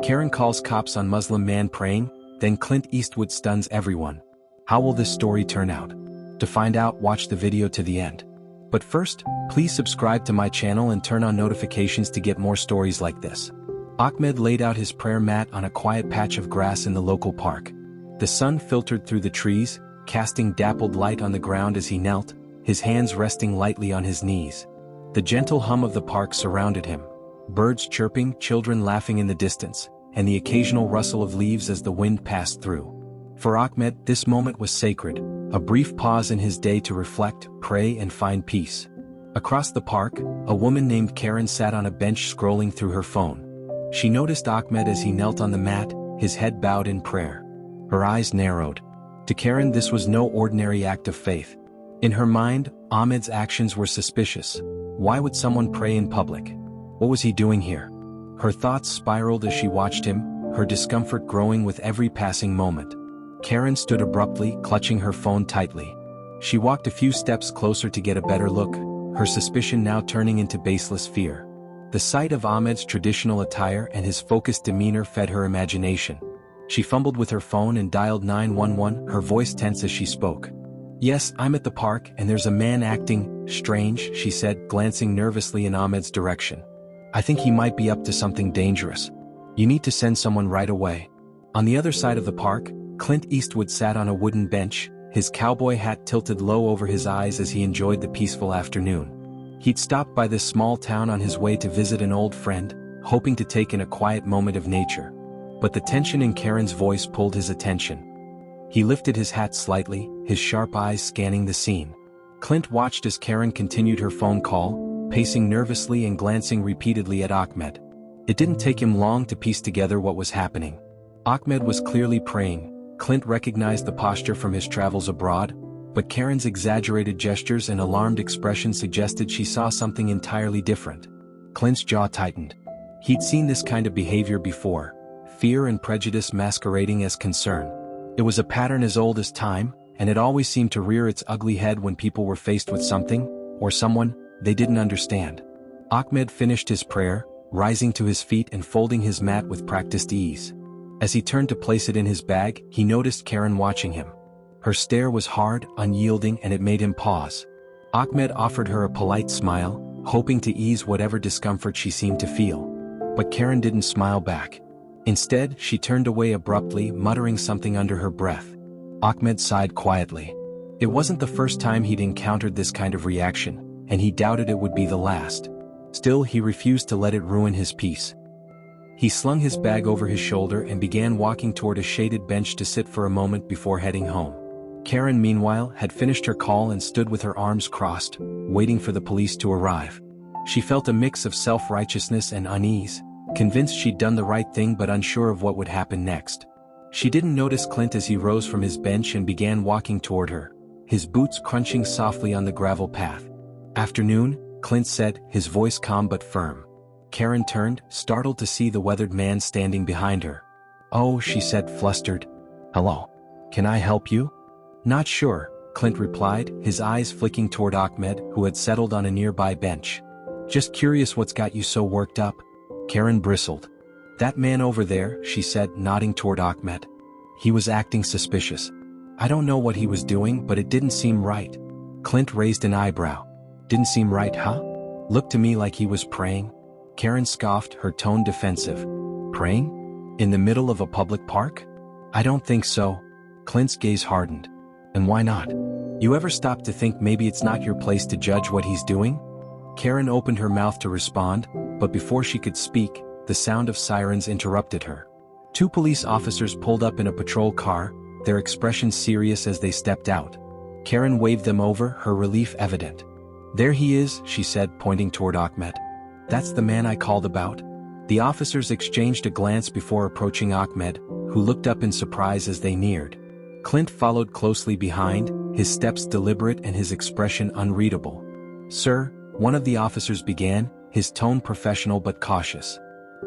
Karen calls cops on Muslim man praying, then Clint Eastwood stuns everyone. How will this story turn out? To find out, watch the video to the end. But first, please subscribe to my channel and turn on notifications to get more stories like this. Ahmed laid out his prayer mat on a quiet patch of grass in the local park. The sun filtered through the trees, casting dappled light on the ground as he knelt, his hands resting lightly on his knees. The gentle hum of the park surrounded him. Birds chirping, children laughing in the distance, and the occasional rustle of leaves as the wind passed through. For Ahmed, this moment was sacred, a brief pause in his day to reflect, pray and find peace. Across the park, a woman named Karen sat on a bench scrolling through her phone. She noticed Ahmed as he knelt on the mat, his head bowed in prayer. Her eyes narrowed. To Karen, this was no ordinary act of faith. In her mind, Ahmed's actions were suspicious. Why would someone pray in public? What was he doing here? Her thoughts spiraled as she watched him, her discomfort growing with every passing moment. Karen stood abruptly, clutching her phone tightly. She walked a few steps closer to get a better look, her suspicion now turning into baseless fear. The sight of Ahmed's traditional attire and his focused demeanor fed her imagination. She fumbled with her phone and dialed 911, her voice tense as she spoke. "Yes, I'm at the park and there's a man acting strange," she said, glancing nervously in Ahmed's direction. "I think he might be up to something dangerous. You need to send someone right away." On the other side of the park, Clint Eastwood sat on a wooden bench, his cowboy hat tilted low over his eyes as he enjoyed the peaceful afternoon. He'd stopped by this small town on his way to visit an old friend, hoping to take in a quiet moment of nature. But the tension in Karen's voice pulled his attention. He lifted his hat slightly, his sharp eyes scanning the scene. Clint watched as Karen continued her phone call, pacing nervously and glancing repeatedly at Ahmed. It didn't take him long to piece together what was happening. Ahmed was clearly praying. Clint recognized the posture from his travels abroad, but Karen's exaggerated gestures and alarmed expression suggested she saw something entirely different. Clint's jaw tightened. He'd seen this kind of behavior before, fear and prejudice masquerading as concern. It was a pattern as old as time, and it always seemed to rear its ugly head when people were faced with something, or someone, they didn't understand. Ahmed finished his prayer, rising to his feet and folding his mat with practiced ease. As he turned to place it in his bag, he noticed Karen watching him. Her stare was hard, unyielding, and it made him pause. Ahmed offered her a polite smile, hoping to ease whatever discomfort she seemed to feel. But Karen didn't smile back. Instead, she turned away abruptly, muttering something under her breath. Ahmed sighed quietly. It wasn't the first time he'd encountered this kind of reaction, and he doubted it would be the last. Still, he refused to let it ruin his peace. He slung his bag over his shoulder and began walking toward a shaded bench to sit for a moment before heading home. Karen, meanwhile, had finished her call and stood with her arms crossed, waiting for the police to arrive. She felt a mix of self-righteousness and unease, convinced she'd done the right thing but unsure of what would happen next. She didn't notice Clint as he rose from his bench and began walking toward her, his boots crunching softly on the gravel path. "Afternoon," Clint said, his voice calm but firm. Karen turned, startled to see the weathered man standing behind her. "Oh," she said, flustered. "Hello. Can I help you?" "Not sure," Clint replied, his eyes flicking toward Ahmed, who had settled on a nearby bench. "Just curious what's got you so worked up." Karen bristled. "That man over there," she said, nodding toward Ahmed. "He was acting suspicious. I don't know what he was doing, but it didn't seem right." Clint raised an eyebrow. "Didn't seem right, huh? Looked to me like he was praying." Karen scoffed, her tone defensive. "Praying? In the middle of a public park?" "I don't think so." Clint's gaze hardened. "And why not? You ever stop to think maybe it's not your place to judge what he's doing?" Karen opened her mouth to respond, but before she could speak, the sound of sirens interrupted her. Two police officers pulled up in a patrol car, their expressions serious as they stepped out. Karen waved them over, her relief evident. "There he is," she said, pointing toward Ahmed. "That's the man I called about." The officers exchanged a glance before approaching Ahmed, who looked up in surprise as they neared. Clint followed closely behind, his steps deliberate and his expression unreadable. "Sir," one of the officers began, his tone professional but cautious.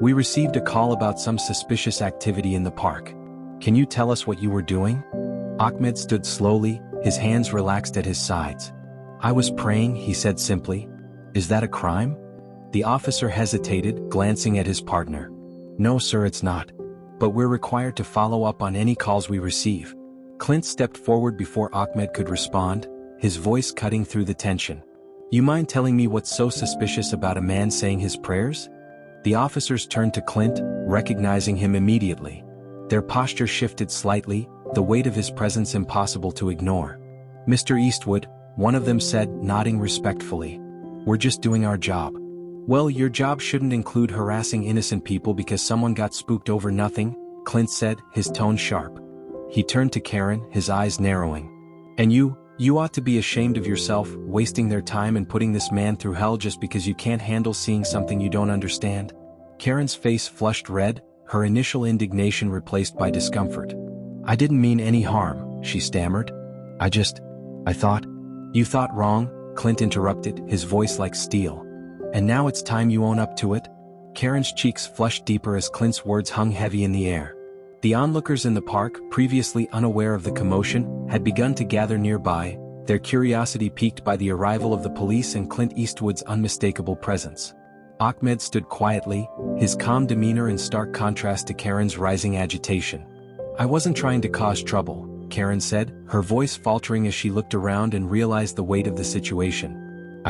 "We received a call about some suspicious activity in the park. Can you tell us what you were doing?" Ahmed stood slowly, his hands relaxed at his sides. "I was praying," he said simply. "Is that a crime?" The officer hesitated, glancing at his partner. No sir, it's not. But we're required to follow up on any calls we receive. Clint stepped forward before Ahmed could respond, his voice cutting through the tension. You mind telling me what's so suspicious about a man saying his prayers? The officers turned to Clint, recognizing him immediately. Their posture shifted slightly, the weight of his presence impossible to ignore. Mr. Eastwood, one of them said, nodding respectfully. We're just doing our job. Well, your job shouldn't include harassing innocent people because someone got spooked over nothing, Clint said, his tone sharp. He turned to Karen, his eyes narrowing. And you ought to be ashamed of yourself, wasting their time and putting this man through hell just because you can't handle seeing something you don't understand. Karen's face flushed red, her initial indignation replaced by discomfort. I didn't mean any harm, she stammered. I thought. You thought wrong, Clint interrupted, his voice like steel. And now it's time you own up to it? Karen's cheeks flushed deeper as Clint's words hung heavy in the air. The onlookers in the park, previously unaware of the commotion, had begun to gather nearby, their curiosity piqued by the arrival of the police and Clint Eastwood's unmistakable presence. Ahmed stood quietly, his calm demeanor in stark contrast to Karen's rising agitation. I wasn't trying to cause trouble, Karen said, her voice faltering as she looked around and realized the weight of the situation.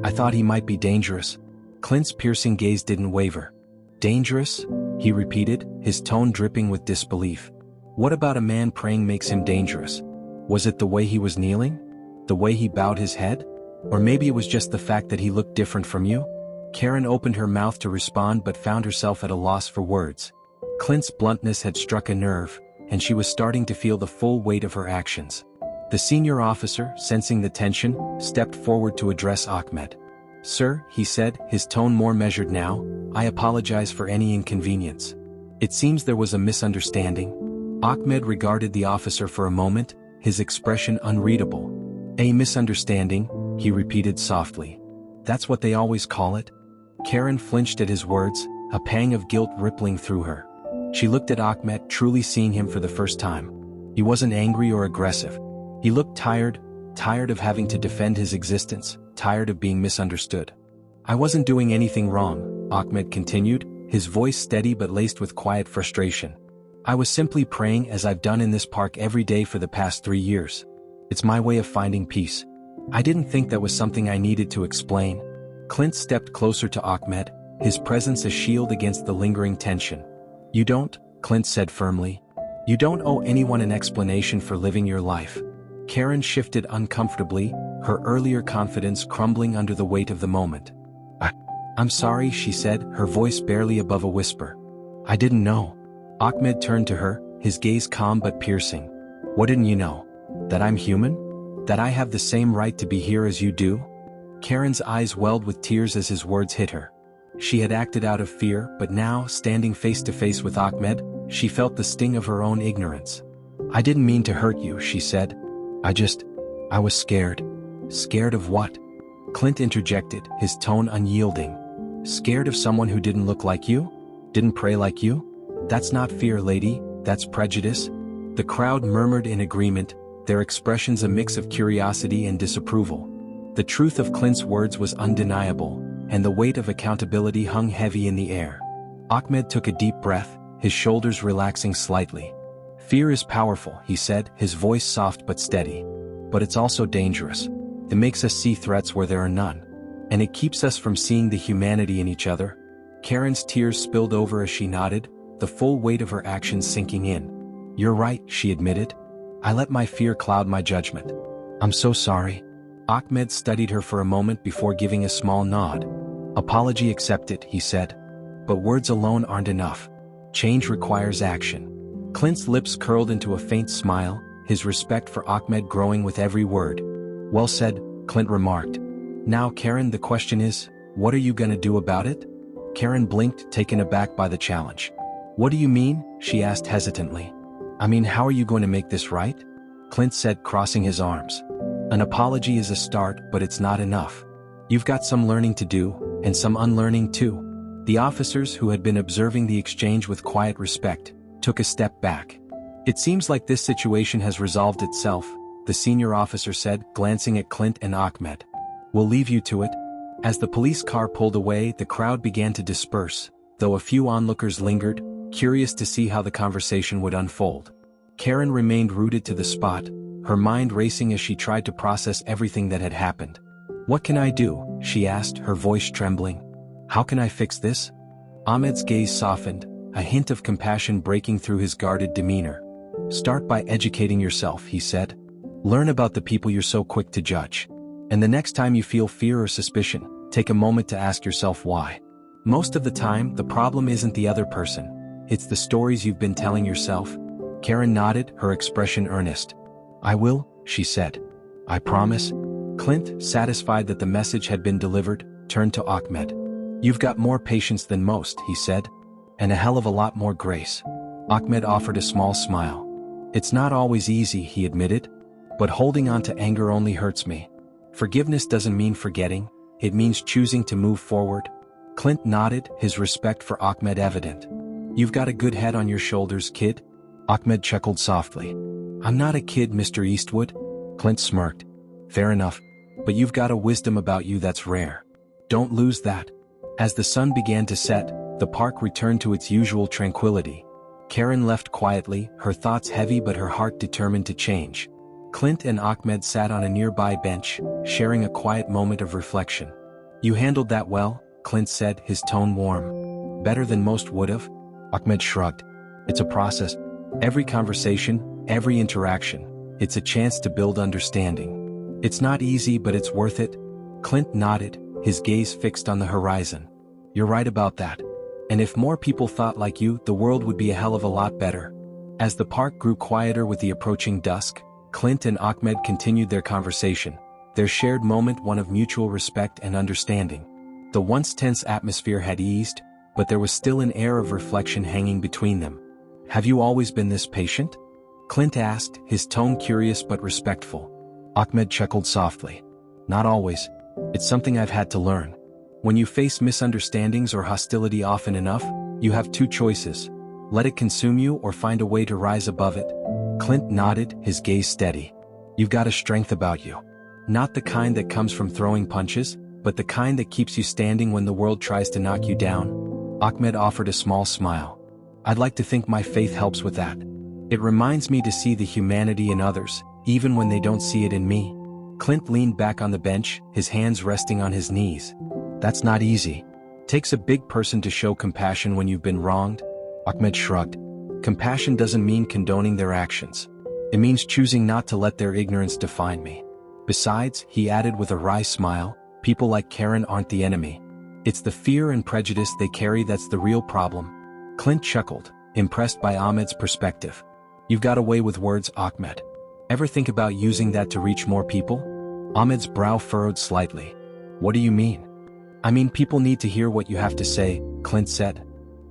I thought he might be dangerous. Clint's piercing gaze didn't waver. Dangerous? He repeated, his tone dripping with disbelief. What about a man praying makes him dangerous? Was it the way he was kneeling? The way he bowed his head? Or maybe it was just the fact that he looked different from you? Karen opened her mouth to respond but found herself at a loss for words. Clint's bluntness had struck a nerve, and she was starting to feel the full weight of her actions. The senior officer, sensing the tension, stepped forward to address Ahmed. Sir, he said, his tone more measured now, I apologize for any inconvenience. It seems there was a misunderstanding. Ahmed regarded the officer for a moment, his expression unreadable. A misunderstanding, he repeated softly. That's what they always call it? Karen flinched at his words, a pang of guilt rippling through her. She looked at Ahmed, truly seeing him for the first time. He wasn't angry or aggressive. He looked tired of having to defend his existence, tired of being misunderstood. I wasn't doing anything wrong, Ahmed continued, his voice steady but laced with quiet frustration. I was simply praying as I've done in this park every day for the past 3 years. It's my way of finding peace. I didn't think that was something I needed to explain. Clint stepped closer to Ahmed, his presence a shield against the lingering tension. You don't, Clint said firmly. You don't owe anyone an explanation for living your life. Karen shifted uncomfortably, her earlier confidence crumbling under the weight of the moment. I'm sorry, she said, her voice barely above a whisper. I didn't know. Ahmed turned to her, his gaze calm but piercing. What didn't you know? That I'm human? That I have the same right to be here as you do? Karen's eyes welled with tears as his words hit her. She had acted out of fear, but now, standing face to face with Ahmed, she felt the sting of her own ignorance. I didn't mean to hurt you, she said. I was scared. Scared of what? Clint interjected, his tone unyielding. Scared of someone who didn't look like you? Didn't pray like you? That's not fear, lady, that's prejudice. The crowd murmured in agreement, their expressions a mix of curiosity and disapproval. The truth of Clint's words was undeniable, and the weight of accountability hung heavy in the air. Ahmed took a deep breath, his shoulders relaxing slightly. Fear is powerful, he said, his voice soft but steady. But it's also dangerous. It makes us see threats where there are none. And it keeps us from seeing the humanity in each other. Karen's tears spilled over as she nodded, the full weight of her actions sinking in. You're right, she admitted. I let my fear cloud my judgment. I'm so sorry. Ahmed studied her for a moment before giving a small nod. Apology accepted, he said. But words alone aren't enough. Change requires action. Clint's lips curled into a faint smile, his respect for Ahmed growing with every word. Well said, Clint remarked. Now Karen, the question is, what are you gonna do about it? Karen blinked, taken aback by the challenge. What do you mean? She asked hesitantly. I mean, how are you going to make this right? Clint said, crossing his arms. An apology is a start, but it's not enough. You've got some learning to do, and some unlearning too. The officers who had been observing the exchange with quiet respect took a step back. It seems like this situation has resolved itself, the senior officer said, glancing at Clint and Ahmed. We'll leave you to it. As the police car pulled away, the crowd began to disperse, though a few onlookers lingered, curious to see how the conversation would unfold. Karen remained rooted to the spot, her mind racing as she tried to process everything that had happened. "What can I do?" she asked, her voice trembling. "How can I fix this?" Ahmed's gaze softened, a hint of compassion breaking through his guarded demeanor. "Start by educating yourself," he said. "Learn about the people you're so quick to judge. And the next time you feel fear or suspicion, take a moment to ask yourself why. Most of the time, the problem isn't the other person. It's the stories you've been telling yourself." Karen nodded, her expression earnest. "I will," she said. "I promise." Clint, satisfied that the message had been delivered, turned to Ahmed. "You've got more patience than most," he said. "And a hell of a lot more grace." Ahmed offered a small smile. "It's not always easy," he admitted. "But holding on to anger only hurts me. Forgiveness doesn't mean forgetting, it means choosing to move forward." Clint nodded, his respect for Ahmed evident. "You've got a good head on your shoulders, kid." Ahmed chuckled softly. "I'm not a kid, Mr. Eastwood." Clint smirked. "Fair enough. But you've got a wisdom about you that's rare. Don't lose that." As the sun began to set, the park returned to its usual tranquility. Karen left quietly, her thoughts heavy but her heart determined to change. Clint and Ahmed sat on a nearby bench, sharing a quiet moment of reflection. "You handled that well," Clint said, his tone warm. "Better than most would've." Ahmed shrugged. "It's a process. Every conversation, every interaction, it's a chance to build understanding. It's not easy, but it's worth it." Clint nodded, his gaze fixed on the horizon. "You're right about that. And if more people thought like you, the world would be a hell of a lot better." As the park grew quieter with the approaching dusk, Clint and Ahmed continued their conversation, their shared moment one of mutual respect and understanding. The once tense atmosphere had eased, but there was still an air of reflection hanging between them. "Have you always been this patient?" Clint asked, his tone curious but respectful. Ahmed chuckled softly. "Not always. It's something I've had to learn. When you face misunderstandings or hostility often enough, you have two choices. Let it consume you or find a way to rise above it." Clint nodded, his gaze steady. "You've got a strength about you. Not the kind that comes from throwing punches, but the kind that keeps you standing when the world tries to knock you down." Ahmed offered a small smile. "I'd like to think my faith helps with that. It reminds me to see the humanity in others, even when they don't see it in me." Clint leaned back on the bench, his hands resting on his knees. "That's not easy. Takes a big person to show compassion when you've been wronged." Ahmed shrugged. "Compassion doesn't mean condoning their actions. It means choosing not to let their ignorance define me. Besides," he added with a wry smile, "people like Karen aren't the enemy. It's the fear and prejudice they carry that's the real problem." Clint chuckled, impressed by Ahmed's perspective. "You've got a way with words, Ahmed. Ever think about using that to reach more people?" Ahmed's brow furrowed slightly. "What do you mean?" "I mean people need to hear what you have to say," Clint said.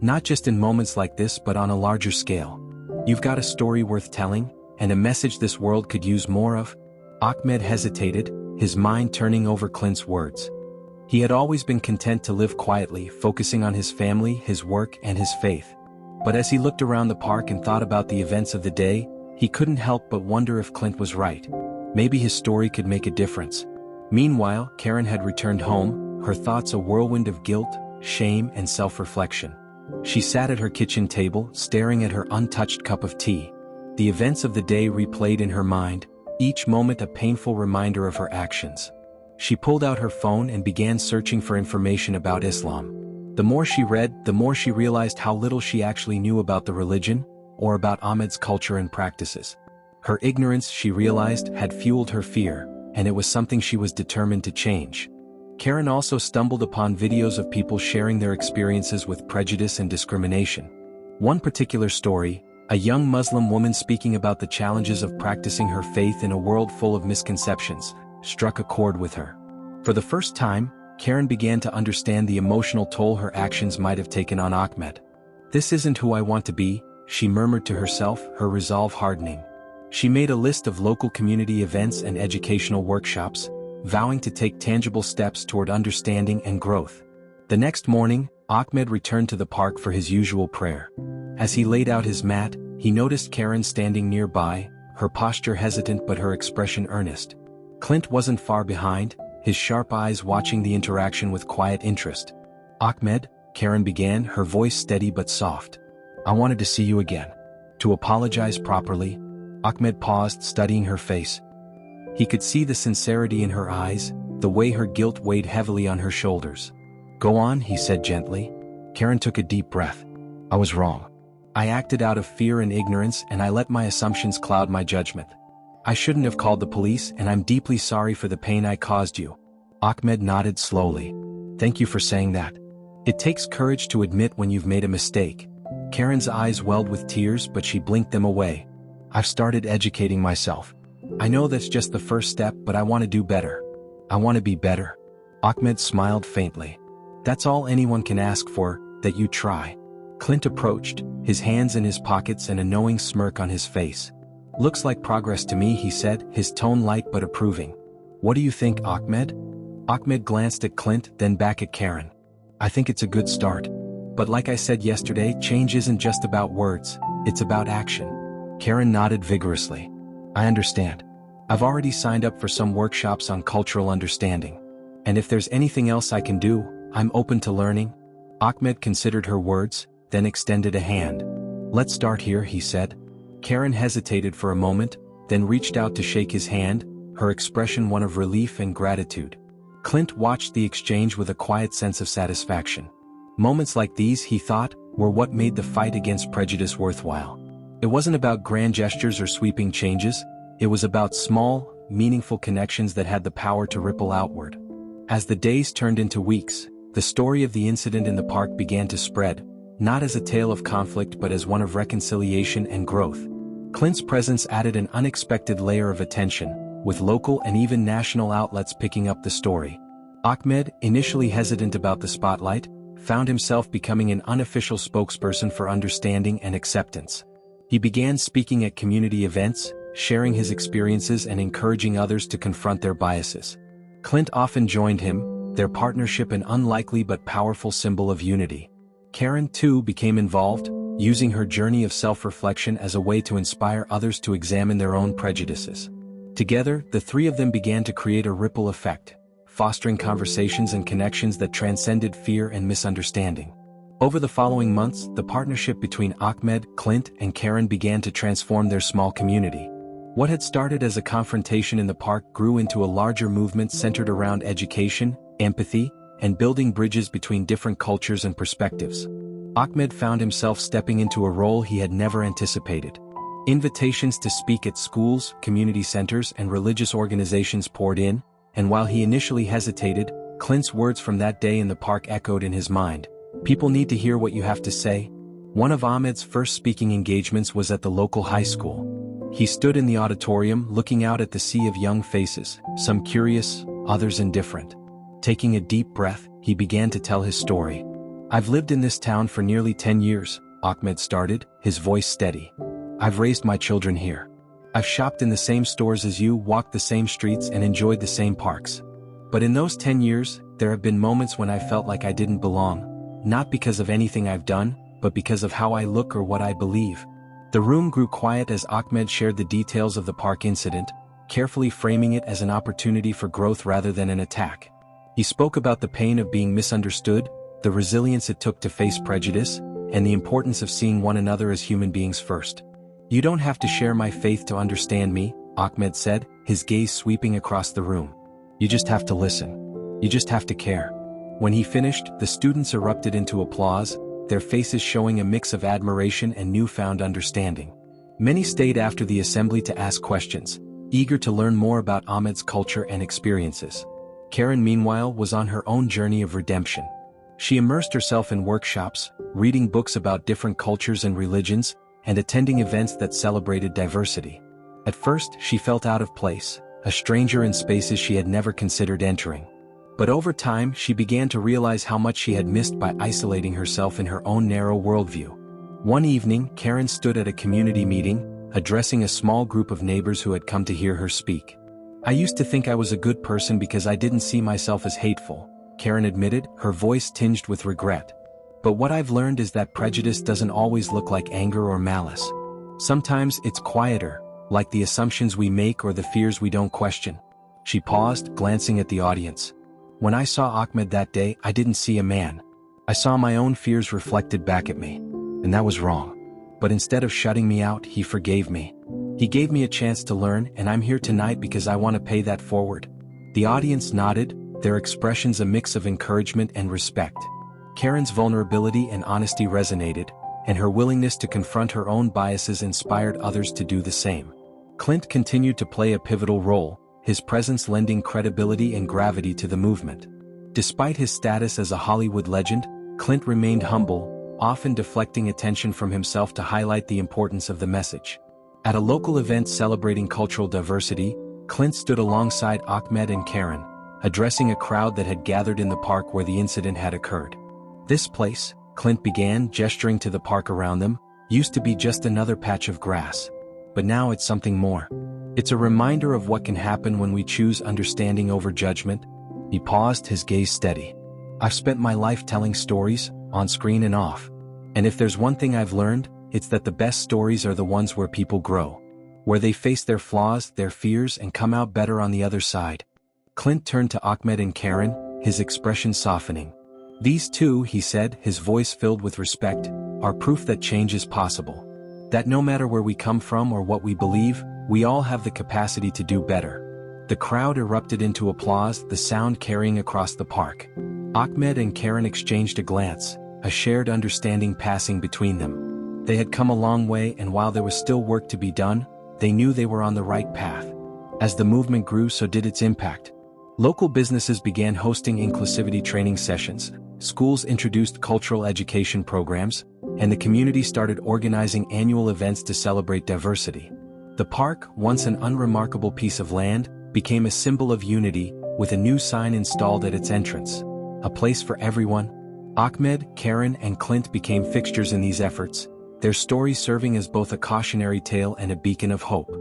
"Not just in moments like this but on a larger scale. You've got a story worth telling, and a message this world could use more of." Ahmed hesitated, his mind turning over Clint's words. He had always been content to live quietly, focusing on his family, his work, and his faith. But as he looked around the park and thought about the events of the day, he couldn't help but wonder if Clint was right. Maybe his story could make a difference. Meanwhile, Karen had returned home, her thoughts a whirlwind of guilt, shame, and self-reflection. She sat at her kitchen table, staring at her untouched cup of tea. The events of the day replayed in her mind, each moment a painful reminder of her actions. She pulled out her phone and began searching for information about Islam. The more she read, the more she realized how little she actually knew about the religion, or about Ahmed's culture and practices. Her ignorance, she realized, had fueled her fear, and it was something she was determined to change. Karen also stumbled upon videos of people sharing their experiences with prejudice and discrimination. One particular story, a young Muslim woman speaking about the challenges of practicing her faith in a world full of misconceptions, struck a chord with her. For the first time, Karen began to understand the emotional toll her actions might have taken on Ahmed. "This isn't who I want to be," she murmured to herself, her resolve hardening. She made a list of local community events and educational workshops, vowing to take tangible steps toward understanding and growth. The next morning, Ahmed returned to the park for his usual prayer. As he laid out his mat, he noticed Karen standing nearby, her posture hesitant but her expression earnest. Clint wasn't far behind, his sharp eyes watching the interaction with quiet interest. "Ahmed," Karen began, her voice steady but soft. "I wanted to see you again. To apologize properly." Ahmed paused, studying her face. He could see the sincerity in her eyes, the way her guilt weighed heavily on her shoulders. "Go on," he said gently. Karen took a deep breath. "I was wrong. I acted out of fear and ignorance, and I let my assumptions cloud my judgment. I shouldn't have called the police, and I'm deeply sorry for the pain I caused you." Ahmed nodded slowly. "Thank you for saying that. It takes courage to admit when you've made a mistake." Karen's eyes welled with tears, but she blinked them away. "I've started educating myself. I know that's just the first step, but I want to do better. I want to be better." Ahmed smiled faintly. "That's all anyone can ask for, that you try." Clint approached, his hands in his pockets and a knowing smirk on his face. "Looks like progress to me," he said, his tone light but approving. "What do you think, Ahmed?" Ahmed glanced at Clint, then back at Karen. "I think it's a good start. But like I said yesterday, change isn't just about words, it's about action." Karen nodded vigorously. "I understand. I've already signed up for some workshops on cultural understanding. And if there's anything else I can do, I'm open to learning." Ahmed considered her words, then extended a hand. "Let's start here," he said. Karen hesitated for a moment, then reached out to shake his hand, her expression one of relief and gratitude. Clint watched the exchange with a quiet sense of satisfaction. Moments like these, he thought, were what made the fight against prejudice worthwhile. It wasn't about grand gestures or sweeping changes, it was about small, meaningful connections that had the power to ripple outward. As the days turned into weeks, the story of the incident in the park began to spread, not as a tale of conflict but as one of reconciliation and growth. Clint's presence added an unexpected layer of attention, with local and even national outlets picking up the story. Ahmed, initially hesitant about the spotlight, found himself becoming an unofficial spokesperson for understanding and acceptance. He began speaking at community events, sharing his experiences and encouraging others to confront their biases. Clint often joined him, their partnership an unlikely but powerful symbol of unity. Karen, too, became involved, using her journey of self-reflection as a way to inspire others to examine their own prejudices. Together, the three of them began to create a ripple effect, fostering conversations and connections that transcended fear and misunderstanding. Over the following months, the partnership between Ahmed, Clint, and Karen began to transform their small community. What had started as a confrontation in the park grew into a larger movement centered around education, empathy, and building bridges between different cultures and perspectives. Ahmed found himself stepping into a role he had never anticipated. Invitations to speak at schools, community centers, and religious organizations poured in, and while he initially hesitated, Clint's words from that day in the park echoed in his mind. "People need to hear what you have to say." One of Ahmed's first speaking engagements was at the local high school. He stood in the auditorium looking out at the sea of young faces, some curious, others indifferent. Taking a deep breath, he began to tell his story. "I've lived in this town for nearly 10 years, Ahmed started, his voice steady. "I've raised my children here. I've shopped in the same stores as you, walked the same streets, and enjoyed the same parks. But in those 10 years, there have been moments when I felt like I didn't belong, not because of anything I've done, but because of how I look or what I believe." The room grew quiet as Ahmed shared the details of the park incident, carefully framing it as an opportunity for growth rather than an attack. He spoke about the pain of being misunderstood, the resilience it took to face prejudice, and the importance of seeing one another as human beings first. "You don't have to share my faith to understand me," Ahmed said, his gaze sweeping across the room. "You just have to listen. You just have to care." When he finished, the students erupted into applause, their faces showing a mix of admiration and newfound understanding. Many stayed after the assembly to ask questions, eager to learn more about Ahmed's culture and experiences. Karen, meanwhile, was on her own journey of redemption. She immersed herself in workshops, reading books about different cultures and religions, and attending events that celebrated diversity. At first, she felt out of place, a stranger in spaces she had never considered entering. But over time, she began to realize how much she had missed by isolating herself in her own narrow worldview. One evening, Karen stood at a community meeting, addressing a small group of neighbors who had come to hear her speak. "I used to think I was a good person because I didn't see myself as hateful," Karen admitted, her voice tinged with regret. "But what I've learned is that prejudice doesn't always look like anger or malice. Sometimes it's quieter, like the assumptions we make or the fears we don't question." She paused, glancing at the audience. "When I saw Ahmed that day, I didn't see a man. I saw my own fears reflected back at me, and that was wrong. But instead of shutting me out, he forgave me. He gave me a chance to learn, and I'm here tonight because I want to pay that forward." The audience nodded, their expressions a mix of encouragement and respect. Karen's vulnerability and honesty resonated, and her willingness to confront her own biases inspired others to do the same. Clint continued to play a pivotal role, his presence lending credibility and gravity to the movement. Despite his status as a Hollywood legend, Clint remained humble, often deflecting attention from himself to highlight the importance of the message. At a local event celebrating cultural diversity, Clint stood alongside Ahmed and Karen, addressing a crowd that had gathered in the park where the incident had occurred. "This place," Clint began, gesturing to the park around them, "used to be just another patch of grass. But now it's something more. It's a reminder of what can happen when we choose understanding over judgment." He paused, his gaze steady. "I've spent my life telling stories, on screen and off. And if there's one thing I've learned, it's that the best stories are the ones where people grow. Where they face their flaws, their fears, and come out better on the other side." Clint turned to Ahmed and Karen, his expression softening. "These two," he said, his voice filled with respect, "are proof that change is possible. That no matter where we come from or what we believe, we all have the capacity to do better." The crowd erupted into applause, the sound carrying across the park. Ahmed and Karen exchanged a glance, a shared understanding passing between them. They had come a long way, and while there was still work to be done, they knew they were on the right path. As the movement grew, so did its impact. Local businesses began hosting inclusivity training sessions, schools introduced cultural education programs, and the community started organizing annual events to celebrate diversity. The park, once an unremarkable piece of land, became a symbol of unity, with a new sign installed at its entrance. "A place for everyone." Ahmed, Karen, and Clint became fixtures in these efforts, their stories serving as both a cautionary tale and a beacon of hope.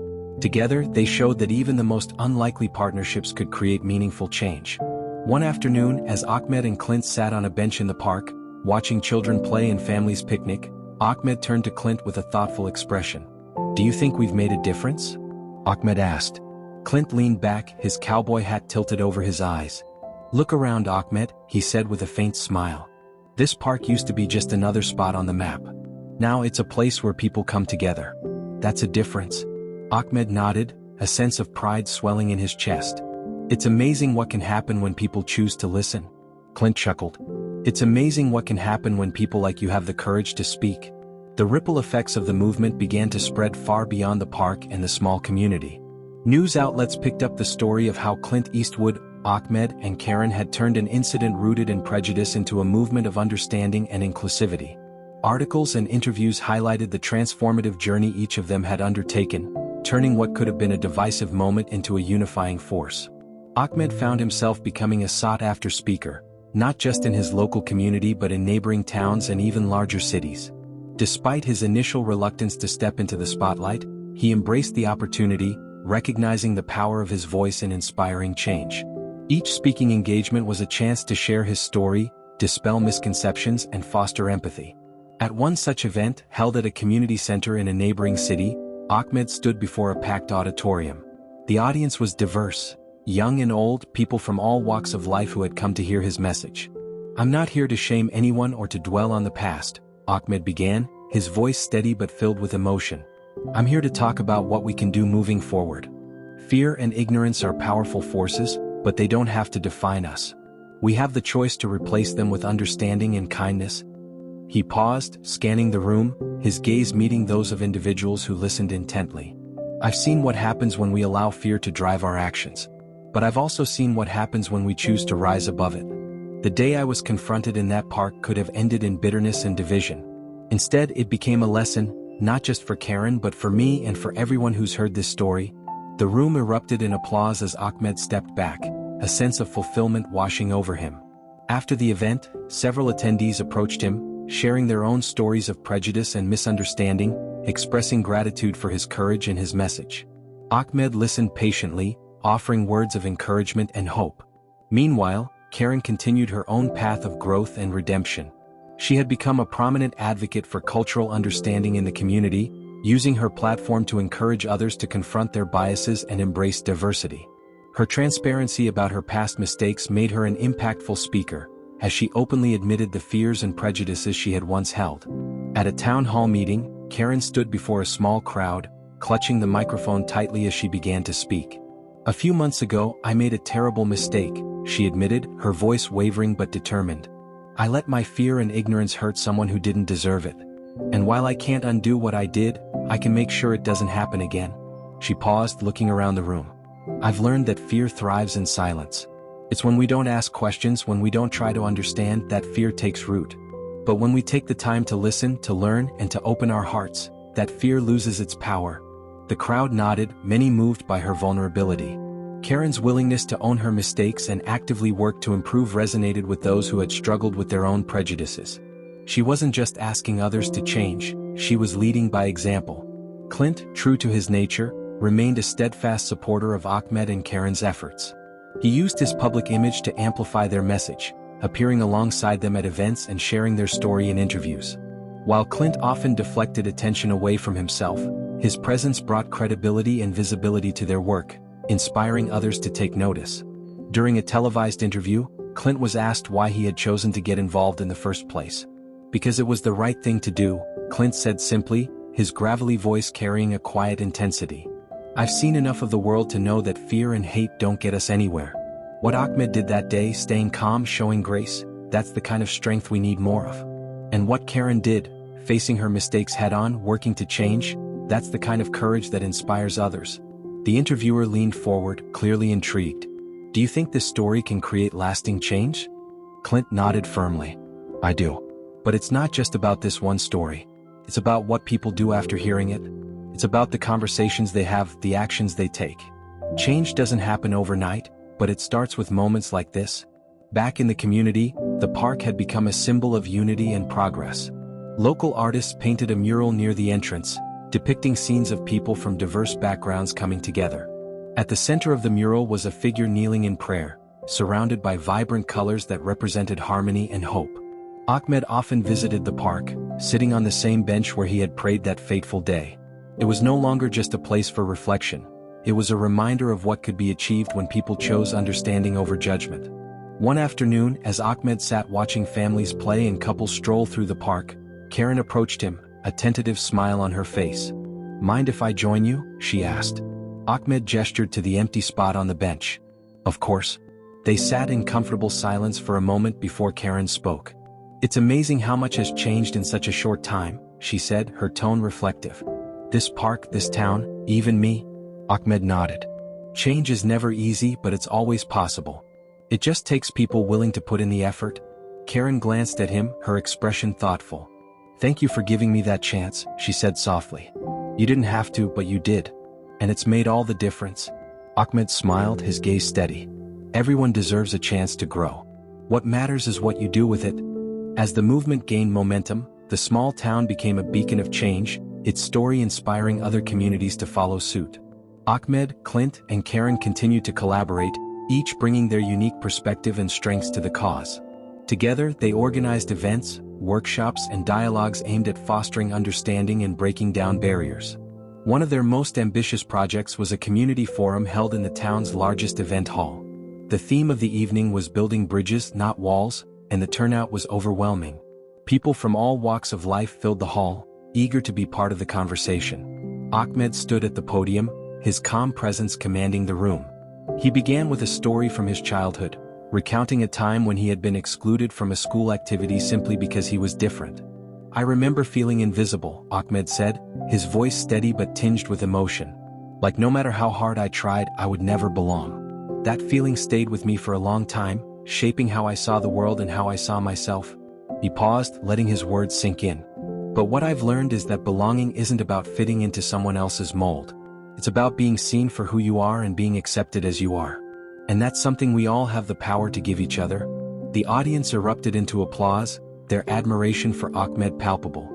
Together, they showed that even the most unlikely partnerships could create meaningful change. One afternoon, as Ahmed and Clint sat on a bench in the park, watching children play and families picnic, Ahmed turned to Clint with a thoughtful expression. "Do you think we've made a difference?" Ahmed asked. Clint leaned back, his cowboy hat tilted over his eyes. "Look around, Ahmed," he said with a faint smile. "This park used to be just another spot on the map. Now it's a place where people come together. That's a difference." Ahmed nodded, a sense of pride swelling in his chest. "It's amazing what can happen when people choose to listen." Clint chuckled. "It's amazing what can happen when people like you have the courage to speak." The ripple effects of the movement began to spread far beyond the park and the small community. News outlets picked up the story of how Clint Eastwood, Ahmed, and Karen had turned an incident rooted in prejudice into a movement of understanding and inclusivity. Articles and interviews highlighted the transformative journey each of them had undertaken, turning what could have been a divisive moment into a unifying force. Ahmed found himself becoming a sought-after speaker, not just in his local community but in neighboring towns and even larger cities. Despite his initial reluctance to step into the spotlight, he embraced the opportunity, recognizing the power of his voice in inspiring change. Each speaking engagement was a chance to share his story, dispel misconceptions, and foster empathy. At one such event, held at a community center in a neighboring city, Ahmed stood before a packed auditorium. The audience was diverse, young and old, people from all walks of life who had come to hear his message. "I'm not here to shame anyone or to dwell on the past," Ahmed began, his voice steady but filled with emotion. "I'm here to talk about what we can do moving forward. Fear and ignorance are powerful forces, but they don't have to define us. We have the choice to replace them with understanding and kindness." He paused, scanning the room, his gaze meeting those of individuals who listened intently. "I've seen what happens when we allow fear to drive our actions. But I've also seen what happens when we choose to rise above it. The day I was confronted in that park could have ended in bitterness and division. Instead, it became a lesson, not just for Karen but for me and for everyone who's heard this story." The room erupted in applause as Ahmed stepped back, a sense of fulfillment washing over him. After the event, several attendees approached him, sharing their own stories of prejudice and misunderstanding, expressing gratitude for his courage and his message. Ahmed listened patiently, offering words of encouragement and hope. Meanwhile, Karen continued her own path of growth and redemption. She had become a prominent advocate for cultural understanding in the community, using her platform to encourage others to confront their biases and embrace diversity. Her transparency about her past mistakes made her an impactful speaker, as she openly admitted the fears and prejudices she had once held. At a town hall meeting, Karen stood before a small crowd, clutching the microphone tightly as she began to speak. "A few months ago, I made a terrible mistake," she admitted, her voice wavering but determined. "I let my fear and ignorance hurt someone who didn't deserve it. And while I can't undo what I did, I can make sure it doesn't happen again." She paused, looking around the room. "I've learned that fear thrives in silence. It's when we don't ask questions, when we don't try to understand, that fear takes root. But when we take the time to listen, to learn, and to open our hearts, that fear loses its power." The crowd nodded, many moved by her vulnerability. Karen's willingness to own her mistakes and actively work to improve resonated with those who had struggled with their own prejudices. She wasn't just asking others to change, she was leading by example. Clint, true to his nature, remained a steadfast supporter of Ahmed and Karen's efforts. He used his public image to amplify their message, appearing alongside them at events and sharing their story in interviews. While Clint often deflected attention away from himself, his presence brought credibility and visibility to their work, inspiring others to take notice. During a televised interview, Clint was asked why he had chosen to get involved in the first place. "Because it was the right thing to do," Clint said simply, his gravelly voice carrying a quiet intensity. "I've seen enough of the world to know that fear and hate don't get us anywhere. What Ahmed did that day, staying calm, showing grace, that's the kind of strength we need more of. And what Karen did, facing her mistakes head-on, working to change, that's the kind of courage that inspires others." The interviewer leaned forward, clearly intrigued. "Do you think this story can create lasting change?" Clint nodded firmly. "I do. But it's not just about this one story. It's about what people do after hearing it. It's about the conversations they have, the actions they take. Change doesn't happen overnight, but it starts with moments like this." Back in the community, the park had become a symbol of unity and progress. Local artists painted a mural near the entrance, depicting scenes of people from diverse backgrounds coming together. At the center of the mural was a figure kneeling in prayer, surrounded by vibrant colors that represented harmony and hope. Ahmed often visited the park, sitting on the same bench where he had prayed that fateful day. It was no longer just a place for reflection. It was a reminder of what could be achieved when people chose understanding over judgment. One afternoon, as Ahmed sat watching families play and couples stroll through the park, Karen approached him, a tentative smile on her face. "Mind if I join you?" she asked. Ahmed gestured to the empty spot on the bench. "Of course." They sat in comfortable silence for a moment before Karen spoke. "It's amazing how much has changed in such a short time," she said, her tone reflective. "This park, this town, even me." Ahmed nodded. "Change is never easy, but it's always possible. It just takes people willing to put in the effort." Karen glanced at him, her expression thoughtful. "Thank you for giving me that chance," she said softly. "You didn't have to, but you did. And it's made all the difference." Ahmed smiled, his gaze steady. "Everyone deserves a chance to grow. What matters is what you do with it." As the movement gained momentum, the small town became a beacon of change, its story inspiring other communities to follow suit. Ahmed, Clint, and Karen continued to collaborate, each bringing their unique perspective and strengths to the cause. Together, they organized events, workshops, and dialogues aimed at fostering understanding and breaking down barriers. One of their most ambitious projects was a community forum held in the town's largest event hall. The theme of the evening was building bridges, not walls, and the turnout was overwhelming. People from all walks of life filled the hall, eager to be part of the conversation. Ahmed stood at the podium, his calm presence commanding the room. He began with a story from his childhood, recounting a time when he had been excluded from a school activity simply because he was different. "I remember feeling invisible," Ahmed said, his voice steady but tinged with emotion. "Like no matter how hard I tried, I would never belong. That feeling stayed with me for a long time, shaping how I saw the world and how I saw myself." He paused, letting his words sink in. "But what I've learned is that belonging isn't about fitting into someone else's mold. It's about being seen for who you are and being accepted as you are. And that's something we all have the power to give each other." The audience erupted into applause, their admiration for Ahmed palpable.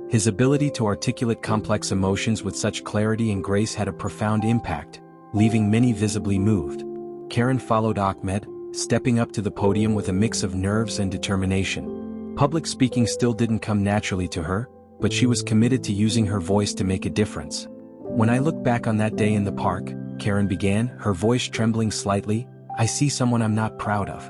His ability to articulate complex emotions with such clarity and grace had a profound impact, leaving many visibly moved. Karen followed Ahmed, stepping up to the podium with a mix of nerves and determination. Public speaking still didn't come naturally to her, but she was committed to using her voice to make a difference. "When I look back on that day in the park," Karen began, her voice trembling slightly, "I see someone I'm not proud of.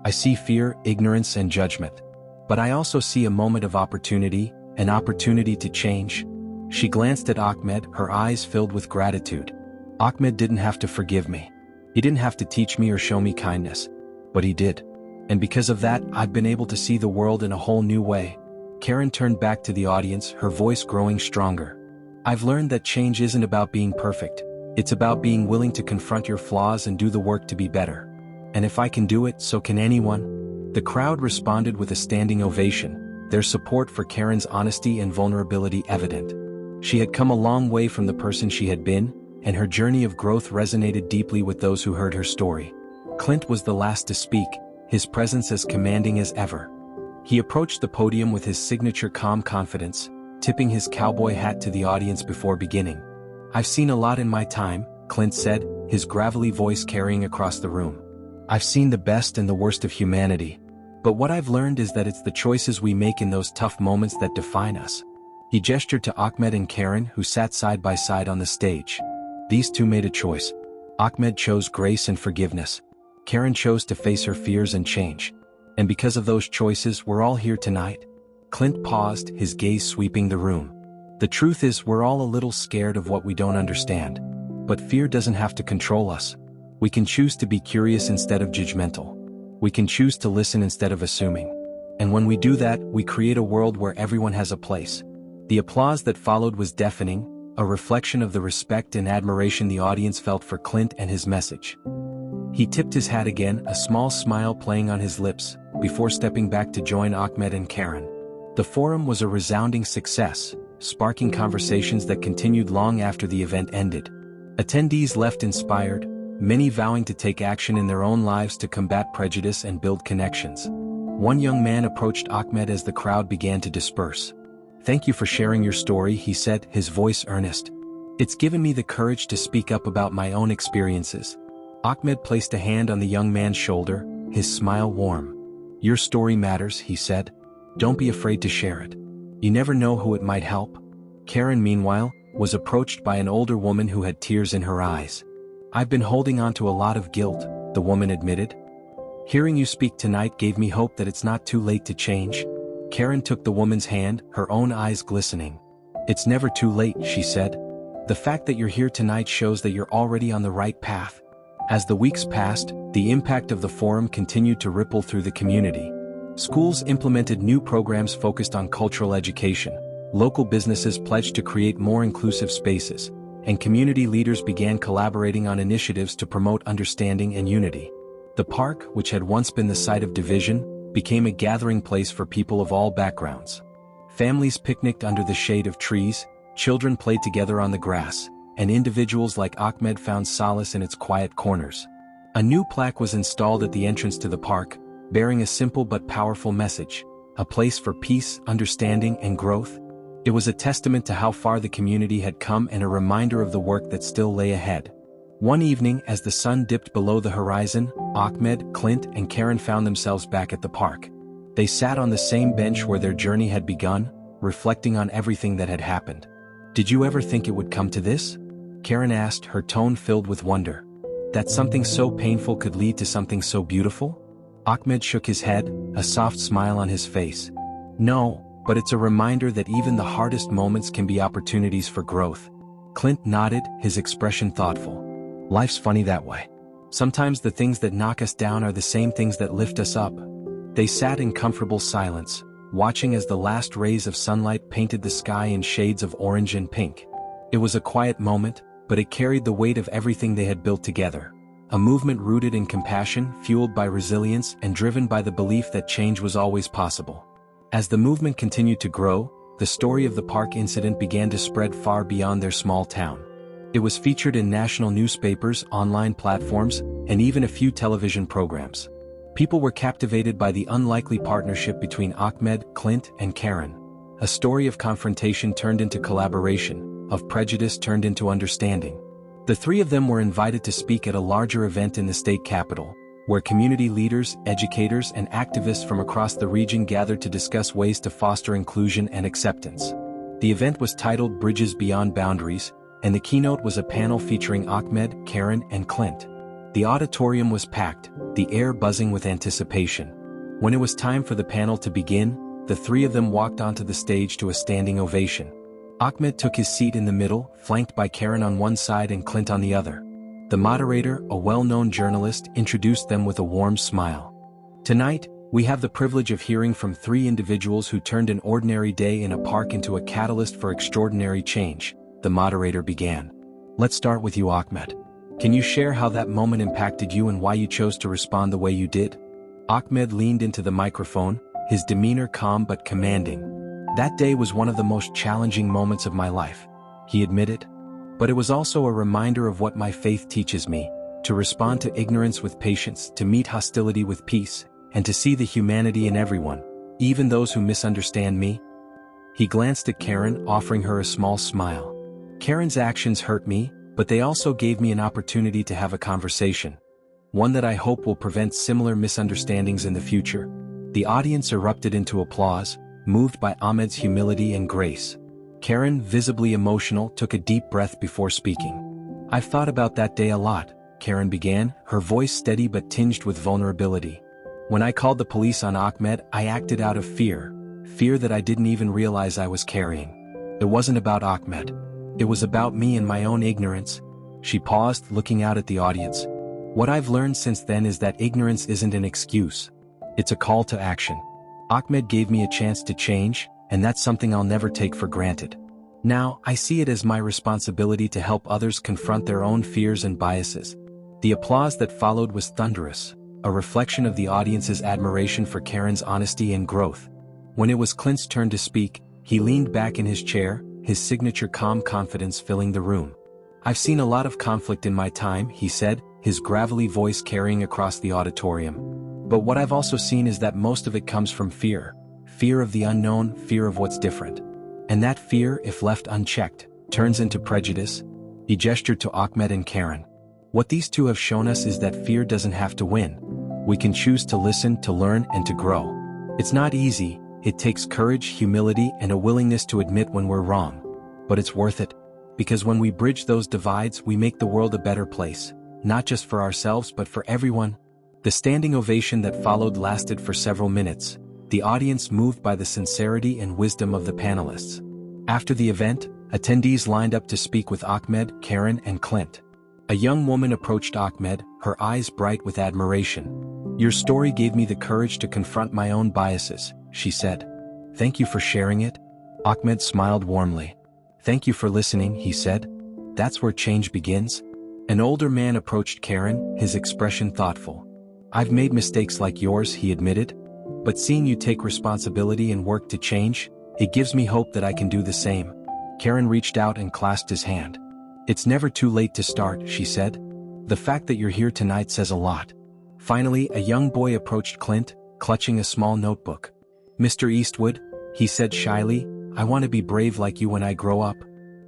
I see fear, ignorance, and judgment. But I also see a moment of opportunity, an opportunity to change. She glanced at Ahmed, her eyes filled with gratitude. Ahmed didn't have to forgive me. He didn't have to teach me or show me kindness. But he did. And because of that, I've been able to see the world in a whole new way. Karen turned back to the audience, her voice growing stronger. I've learned that change isn't about being perfect. It's about being willing to confront your flaws and do the work to be better. And if I can do it, so can anyone. The crowd responded with a standing ovation, their support for Karen's honesty and vulnerability evident. She had come a long way from the person she had been, and her journey of growth resonated deeply with those who heard her story. Clint was the last to speak, his presence as commanding as ever. He approached the podium with his signature calm confidence, tipping his cowboy hat to the audience before beginning. I've seen a lot in my time, Clint said, his gravelly voice carrying across the room. I've seen the best and the worst of humanity. But what I've learned is that it's the choices we make in those tough moments that define us. He gestured to Ahmed and Karen, who sat side by side on the stage. These two made a choice. Ahmed chose grace and forgiveness. Karen chose to face her fears and change. And because of those choices, we're all here tonight. Clint paused, his gaze sweeping the room. The truth is, we're all a little scared of what we don't understand. But fear doesn't have to control us. We can choose to be curious instead of judgmental. We can choose to listen instead of assuming. And when we do that, we create a world where everyone has a place. The applause that followed was deafening, a reflection of the respect and admiration the audience felt for Clint and his message. He tipped his hat again, a small smile playing on his lips, before stepping back to join Ahmed and Karen. The forum was a resounding success, sparking conversations that continued long after the event ended. Attendees left inspired, many vowing to take action in their own lives to combat prejudice and build connections. One young man approached Ahmed as the crowd began to disperse. "Thank you for sharing your story," he said, his voice earnest. "It's given me the courage to speak up about my own experiences." Ahmed placed a hand on the young man's shoulder, his smile warm. "Your story matters," he said. "Don't be afraid to share it. You never know who it might help." Karen, meanwhile, was approached by an older woman who had tears in her eyes. "I've been holding on to a lot of guilt," the woman admitted. "Hearing you speak tonight gave me hope that it's not too late to change." Karen took the woman's hand, her own eyes glistening. "It's never too late," she said. "The fact that you're here tonight shows that you're already on the right path." As the weeks passed, the impact of the forum continued to ripple through the community. Schools implemented new programs focused on cultural education, local businesses pledged to create more inclusive spaces, and community leaders began collaborating on initiatives to promote understanding and unity. The park, which had once been the site of division, became a gathering place for people of all backgrounds. Families picnicked under the shade of trees, children played together on the grass, and individuals like Ahmed found solace in its quiet corners. A new plaque was installed at the entrance to the park, bearing a simple but powerful message: a place for peace, understanding, and growth. It was a testament to how far the community had come and a reminder of the work that still lay ahead. One evening, as the sun dipped below the horizon, Ahmed, Clint, and Karen found themselves back at the park. They sat on the same bench where their journey had begun, reflecting on everything that had happened. "Did you ever think it would come to this?" Karen asked, her tone filled with wonder. "That something so painful could lead to something so beautiful?" Ahmed shook his head, a soft smile on his face. "No, but it's a reminder that even the hardest moments can be opportunities for growth." Clint nodded, his expression thoughtful. "Life's funny that way. Sometimes the things that knock us down are the same things that lift us up." They sat in comfortable silence, watching as the last rays of sunlight painted the sky in shades of orange and pink. It was a quiet moment, but it carried the weight of everything they had built together. A movement rooted in compassion, fueled by resilience, and driven by the belief that change was always possible. As the movement continued to grow, the story of the park incident began to spread far beyond their small town. It was featured in national newspapers, online platforms, and even a few television programs. People were captivated by the unlikely partnership between Ahmed, Clint, and Karen. A story of confrontation turned into collaboration, of prejudice turned into understanding. The three of them were invited to speak at a larger event in the state capital, where community leaders, educators, and activists from across the region gathered to discuss ways to foster inclusion and acceptance. The event was titled Bridges Beyond Boundaries, and the keynote was a panel featuring Ahmed, Karen, and Clint. The auditorium was packed, the air buzzing with anticipation. When it was time for the panel to begin, the three of them walked onto the stage to a standing ovation. Ahmed took his seat in the middle, flanked by Karen on one side and Clint on the other. The moderator, a well-known journalist, introduced them with a warm smile. Tonight, we have the privilege of hearing from three individuals who turned an ordinary day in a park into a catalyst for extraordinary change, the moderator began. Let's start with you, Ahmed. Can you share how that moment impacted you and why you chose to respond the way you did? Ahmed leaned into the microphone, his demeanor calm but commanding. That day was one of the most challenging moments of my life, he admitted. But it was also a reminder of what my faith teaches me, to respond to ignorance with patience, to meet hostility with peace, and to see the humanity in everyone, even those who misunderstand me. He glanced at Karen, offering her a small smile. Karen's actions hurt me, but they also gave me an opportunity to have a conversation. One that I hope will prevent similar misunderstandings in the future. The audience erupted into applause, moved by Ahmed's humility and grace. Karen, visibly emotional, took a deep breath before speaking. I've thought about that day a lot, Karen began, her voice steady but tinged with vulnerability. When I called the police on Ahmed, I acted out of fear that I didn't even realize I was carrying. It wasn't about Ahmed. It was about me and my own ignorance. She paused, looking out at the audience. What I've learned since then is that ignorance isn't an excuse. It's a call to action. Ahmed gave me a chance to change, and that's something I'll never take for granted. Now, I see it as my responsibility to help others confront their own fears and biases. The applause that followed was thunderous, a reflection of the audience's admiration for Karen's honesty and growth. When it was Clint's turn to speak, he leaned back in his chair, his signature calm confidence filling the room. I've seen a lot of conflict in my time, he said, his gravelly voice carrying across the auditorium. But what I've also seen is that most of it comes from fear. Fear of the unknown, fear of what's different. And that fear, if left unchecked, turns into prejudice. He gestured to Ahmed and Karen. What these two have shown us is that fear doesn't have to win. We can choose to listen, to learn, and to grow. It's not easy. It takes courage, humility, and a willingness to admit when we're wrong. But it's worth it. Because when we bridge those divides, we make the world a better place. Not just for ourselves but for everyone. The standing ovation that followed lasted for several minutes, the audience moved by the sincerity and wisdom of the panelists. After the event, attendees lined up to speak with Ahmed, Karen, and Clint. A young woman approached Ahmed, her eyes bright with admiration. Your story gave me the courage to confront my own biases, she said. Thank you for sharing it. Ahmed smiled warmly. Thank you for listening, he said. That's where change begins. An older man approached Karen, his expression thoughtful. I've made mistakes like yours, he admitted. But seeing you take responsibility and work to change, it gives me hope that I can do the same. Karen reached out and clasped his hand. It's never too late to start, she said. The fact that you're here tonight says a lot. Finally, a young boy approached Clint, clutching a small notebook. Mr. Eastwood, he said shyly, I want to be brave like you when I grow up.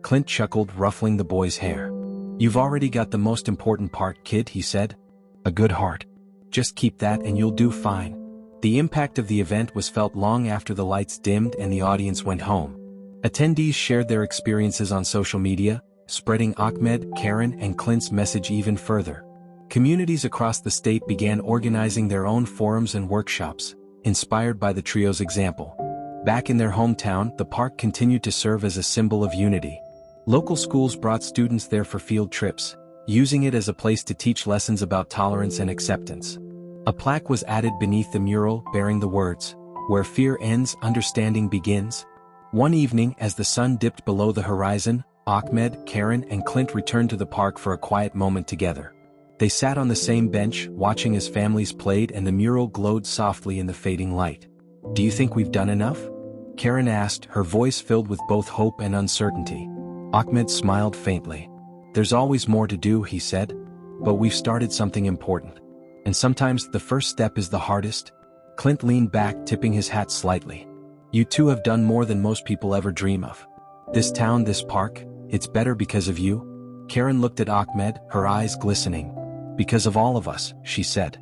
Clint chuckled, ruffling the boy's hair. You've already got the most important part, kid, he said. A good heart. Just keep that and you'll do fine. The impact of the event was felt long after the lights dimmed and the audience went home. Attendees shared their experiences on social media, spreading Ahmed, Karen, and Clint's message even further. Communities across the state began organizing their own forums and workshops, inspired by the trio's example. Back in their hometown, the park continued to serve as a symbol of unity. Local schools brought students there for field trips, using it as a place to teach lessons about tolerance and acceptance. A plaque was added beneath the mural bearing the words, "Where fear ends, understanding begins." One evening, as the sun dipped below the horizon, Ahmed, Karen, and Clint returned to the park for a quiet moment together. They sat on the same bench, watching as families played and the mural glowed softly in the fading light. Do you think we've done enough? Karen asked, her voice filled with both hope and uncertainty. Ahmed smiled faintly. There's always more to do, he said. But we've started something important. And sometimes the first step is the hardest. Clint leaned back, tipping his hat slightly. You two have done more than most people ever dream of. This town, this park, it's better because of you. Karen looked at Ahmed, her eyes glistening. Because of all of us, she said.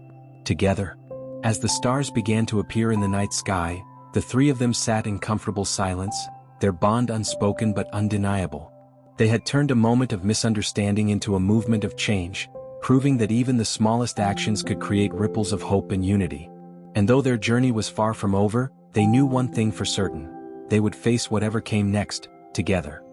Together. As the stars began to appear in the night sky, the three of them sat in comfortable silence, their bond unspoken but undeniable. They had turned a moment of misunderstanding into a movement of change, proving that even the smallest actions could create ripples of hope and unity. And though their journey was far from over, they knew one thing for certain: they would face whatever came next, together.